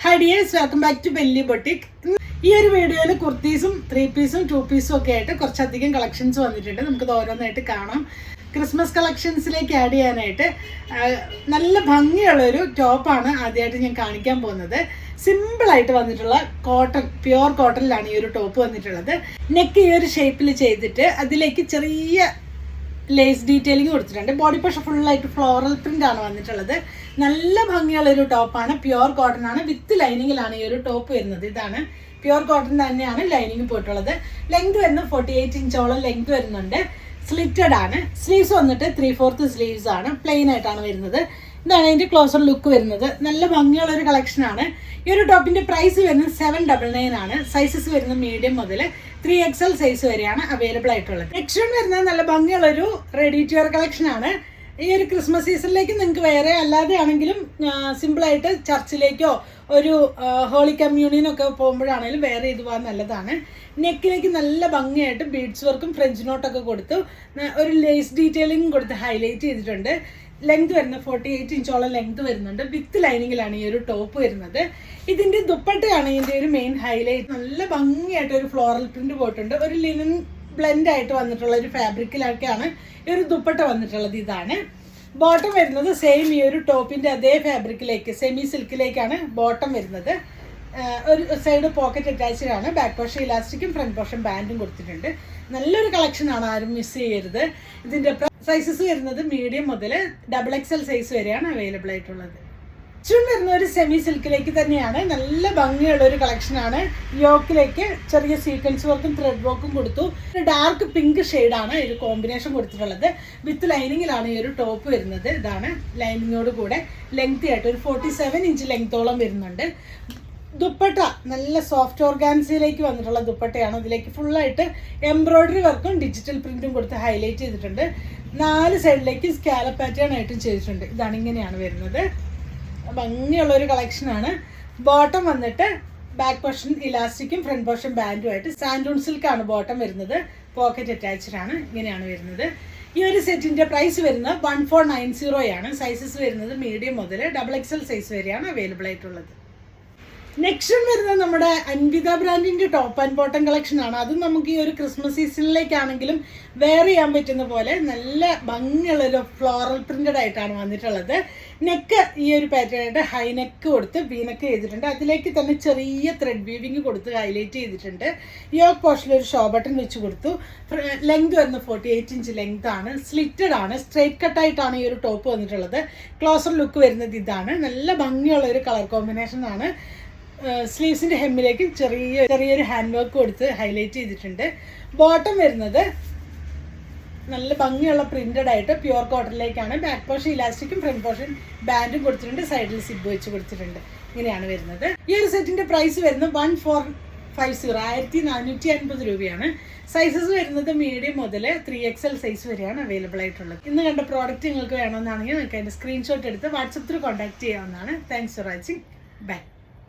Hi dears, welcome back to Belly Boutique. ഈ ഒരു വീഡിയോയിൽ കുർത്തീസും 3 പീസും 2 പീസും ഒക്കെ ആയിട്ട് കുറച്ചധികം കളക്ഷൻസ് വന്നിട്ടുണ്ട്. നമുക്കത് ഓരോന്നായിട്ട് കാണാം. ക്രിസ്മസ് കളക്ഷൻസിലേക്ക് ആഡ് ചെയ്യാനായിട്ട് നല്ല ഭംഗിയുള്ളൊരു ടോപ്പാണ് ആദ്യമായിട്ട് ഞാൻ കാണിക്കാൻ പോകുന്നത്. സിമ്പിളായിട്ട് വന്നിട്ടുള്ള കോട്ടൺ, പ്യുവർ കോട്ടണിലാണ് ഈ ഒരു ടോപ്പ് വന്നിട്ടുള്ളത്. നെക്ക് ഈ ഒരു ഷേപ്പിൽ ചെയ്തിട്ട് അതിലേക്ക് ചെറിയ ലേസ് ഡീറ്റെയിലിംഗ് കൊടുത്തിട്ടുണ്ട്. ബോഡി പക്ഷെ ഫുള്ളായിട്ട് ഫ്ലോറൽ പ്രിന്റ് ആണ് വന്നിട്ടുള്ളത്. നല്ല ഭംഗിയുള്ളൊരു ടോപ്പാണ്. പ്യുവർ കോട്ടൺ ആണ്, വിത്ത് ലൈനിങ്ങിലാണ് ഈ ഒരു ടോപ്പ് വരുന്നത്. ഇതാണ് പ്യുവർ കോട്ടൺ തന്നെയാണ് ലൈനിങ് പോയിട്ടുള്ളത്. ലെങ്ത് വരുന്നത് 48 ഇഞ്ചോളം ലെങ്ത് വരുന്നുണ്ട്. സ്ലിറ്റഡ് ആണ്. സ്ലീവ്സ് വന്നിട്ട് 3/4 സ്ലീവ്സ് ആണ്. പ്ലെയിൻ ആയിട്ടാണ് വരുന്നത്. ഇതാണ് അതിൻ്റെ ക്ലോസർ ലുക്ക് വരുന്നത്. നല്ല ഭംഗിയുള്ളൊരു കളക്ഷനാണ്. ഈ ഒരു ടോപ്പിന്റെ പ്രൈസ് വരുന്നത് 799 ആണ്. സൈസസ് വരുന്നത് മീഡിയം മുതൽ 3XL സൈസ് വരെയാണ് അവൈലബിൾ ആയിട്ടുള്ളത്. നെക്സ്റ്റ് വൺ വരുന്നത് നല്ല ഭംഗിയുള്ളൊരു റെഡി ടു വെയർ കളക്ഷനാണ്. ഈ ഒരു ക്രിസ്മസ് സീസണിലേക്ക് നിങ്ങൾക്ക് വേറെ അല്ലാതെ ആണെങ്കിലും സിമ്പിളായിട്ട് ചർച്ചിലേക്കോ ഒരു ഹോളി കമ്മ്യൂണിയനൊക്കെ പോകുമ്പോഴാണെങ്കിലും വേറെ ഇത് പോകാൻ നല്ലതാണ്. നെക്കിലേക്ക് നല്ല ഭംഗിയായിട്ട് ബീഡ്സ് വർക്കും ഫ്രഞ്ച് നോട്ടൊക്കെ കൊടുത്തു ഒരു ലേസ് ഡീറ്റെയിലിംഗ് കൊടുത്ത് ഹൈലൈറ്റ് ചെയ്തിട്ടുണ്ട്. ലെങ്ത് വരുന്നത് 48 ഇഞ്ചോളം ലെങ്ത് വരുന്നുണ്ട്. വിത്ത് ലൈനിങ്ങിലാണ് ഈ ഒരു ടോപ്പ് വരുന്നത്. ഇതിന്റെ ദുപ്പട്ടയാണ് ഇതിന്റെ ഒരു മെയിൻ ഹൈലൈറ്റ്. നല്ല ഭംഗിയായിട്ട് ഒരു ഫ്ലോറൽ പ്രിന്റ് പോയിട്ടുണ്ട്. ഒരു ലിനൻ ബ്ലെൻഡ് ആയിട്ട് വന്നിട്ടുള്ള ഒരു ഫാബ്രിക്കിലൊക്കെയാണ് ഈ ഒരു ദുപ്പട്ട വന്നിട്ടുള്ളത്. ഇതാണ് ബോട്ടം വരുന്നത്. സെയിം ഈ ഒരു ടോപ്പിന്റെ അതേ ഫാബ്രിക്കിലേക്ക്, സെമി സിൽക്കിലേക്കാണ് ബോട്ടം വരുന്നത്. ഒരു സൈഡ് പോക്കറ്റ് അറ്റാച്ച്ഡ് ആണ്. ബാക്ക് പോർഷൻ ഇലാസ്റ്റിക്കും ഫ്രണ്ട് പോർഷൻ ബാൻഡും കൊടുത്തിട്ടുണ്ട്. നല്ലൊരു കളക്ഷനാണ്, ആരും മിസ് ചെയ്യരുത്. ഇതിന്റെ സൈസസ് വരുന്നത് മീഡിയം മുതൽ XXL സൈസ് വരെയാണ് അവൈലബിൾ ആയിട്ടുള്ളത്. ചുൺ വരുന്ന ഒരു സെമി സിൽക്കിലേക്ക് തന്നെയാണ്. നല്ല ഭംഗിയുള്ള ഒരു കളക്ഷനാണ്. യോക്കിലേക്ക് ചെറിയ സീക്വൻസ് വർക്കും ത്രെഡ് വർക്കും കൊടുത്തു. ഡാർക്ക് പിങ്ക് ഷെയ്ഡാണ് ഒരു കോമ്പിനേഷൻ കൊടുത്തിട്ടുള്ളത്. വിത്ത് ലൈനിങ്ങിലാണ് ഈ ഒരു ടോപ്പ് വരുന്നത്. ഇതാണ് ലൈനിങ്ങോട് കൂടെ ലെങ്തി ആയിട്ട് ഒരു 47 ഇഞ്ച് ലെങ്തോളം വരുന്നുണ്ട്. ദുപ്പട്ട നല്ല സോഫ്റ്റ് ഓർഗാൻസിയിലേക്ക് വന്നിട്ടുള്ള ദുപ്പട്ടയാണ്. ഇതിലേക്ക് ഫുള്ളായിട്ട് എംബ്രോയിഡറി വർക്കും ഡിജിറ്റൽ പ്രിന്റും കൊടുത്ത് ഹൈലൈറ്റ് ചെയ്തിട്ടുണ്ട്. 4 സൈഡിലേക്ക് സ്കാലപ്പ് പാറ്റേൺ ആയിട്ടും ചെയ്തിട്ടുണ്ട്. ഇതാണ് ഇങ്ങനെയാണ് വരുന്നത്. ഭംഗിയുള്ളൊരു കളക്ഷനാണ്. ബോട്ടം വന്നിട്ട് ബാക്ക് പോർഷൻ ഇലാസ്റ്റിക്കും ഫ്രണ്ട് പോർഷൻ ബാൻഡുമായിട്ട് സാൻഡൂൺ സിൽക്കാണ് ബോട്ടം വരുന്നത്. പോക്കറ്റ് അറ്റാച്ച്ഡ് ആണ്. ഇങ്ങനെയാണ് വരുന്നത്. ഈ ഒരു സെറ്റിന്റെ പ്രൈസ് വരുന്നത് 1490 ആണ്. സൈസസ് വരുന്നത് മീഡിയം മുതൽ XXL സൈസ് വരെയാണ് അവൈലബിൾ ആയിട്ടുള്ളത്. നെക്സ്റ്റ് വരുന്നത് നമ്മുടെ അൻവിത ബ്രാൻഡിന്റെ ടോപ്പ് ആൻഡ് ബോട്ടം കളക്ഷൻ ആണ്. അതും നമുക്ക് ഈ ഒരു ക്രിസ്മസ് സീസണിലേക്കാണെങ്കിലും വെയർ ചെയ്യാൻ പറ്റുന്ന പോലെ നല്ല ഭംഗിയുള്ളൊരു ഫ്ലോറൽ പ്രിന്റഡ് ആയിട്ടാണ് വന്നിട്ടുള്ളത്. നെക്ക് ഈ ഒരു പാറ്റേൺ ആയിട്ട് ഹൈ നെക്ക് കൊടുത്ത് വീനക്ക് ചെയ്തിട്ടുണ്ട്. അതിലേക്ക് തന്നെ ചെറിയ ത്രെഡ് വീവിങ് കൊടുത്ത് ഹൈലൈറ്റ് ചെയ്തിട്ടുണ്ട്. യോക്ക് പോർഷനിൽ ഒരു ഷോ ബട്ടൺ വെച്ച് കൊടുത്തു. ലെങ്ത് വരുന്നത് 48 ഇഞ്ച് ലെങ്ത് ആണ്. സ്ലിറ്റഡ് ആണ്. സ്ട്രൈറ്റ് കട്ടായിട്ടാണ് ഈ ഒരു ടോപ്പ് വന്നിട്ടുള്ളത്. ക്ലോസർ ലുക്ക് വരുന്നത് ഇതാണ്. നല്ല ഭംഗിയുള്ള ഒരു കളർ കോമ്പിനേഷൻ ആണ്. സ്ലീവ്സിന്റെ ഹെമ്മിലേക്ക് ചെറിയൊരു ഹാൻഡ് വർക്ക് കൊടുത്ത് ഹൈലൈറ്റ് ചെയ്തിട്ടുണ്ട്. ബോട്ടം വരുന്നത് നല്ല ഭംഗിയുള്ള പ്രിന്റഡ് ആയിട്ട് പ്യുവർ കോട്ടണിലേക്കാണ്. ബാക്ക് പോർഷൻ ഇലാസ്റ്റിക്കും ഫ്രണ്ട് പോർഷൻ ബാൻഡും കൊടുത്തിട്ടുണ്ട്. സൈഡിൽ സിബ് വെച്ച് കൊടുത്തിട്ടുണ്ട്. ഇങ്ങനെയാണ് വരുന്നത്. ഈ ഒരു സെറ്റിന്റെ പ്രൈസ് വരുന്നത് 1450 1450 രൂപയാണ്. സൈസസ് വരുന്നത് മീഡിയം മുതൽ 3XL സൈസ് വരെയാണ് അവൈലബിൾ ആയിട്ടുള്ളത്. ഇന്ന് കണ്ട പ്രോഡക്റ്റ് നിങ്ങൾക്ക് വേണമെന്നാണെങ്കിൽ നിങ്ങൾക്ക് അതിന്റെ സ്ക്രീൻഷോട്ട് എടുത്ത് വാട്സപ്പ് ത്രൂ കോൺടാക്ട് ചെയ്യാവുന്നതാണ്. Thanks for watching. ബൈ.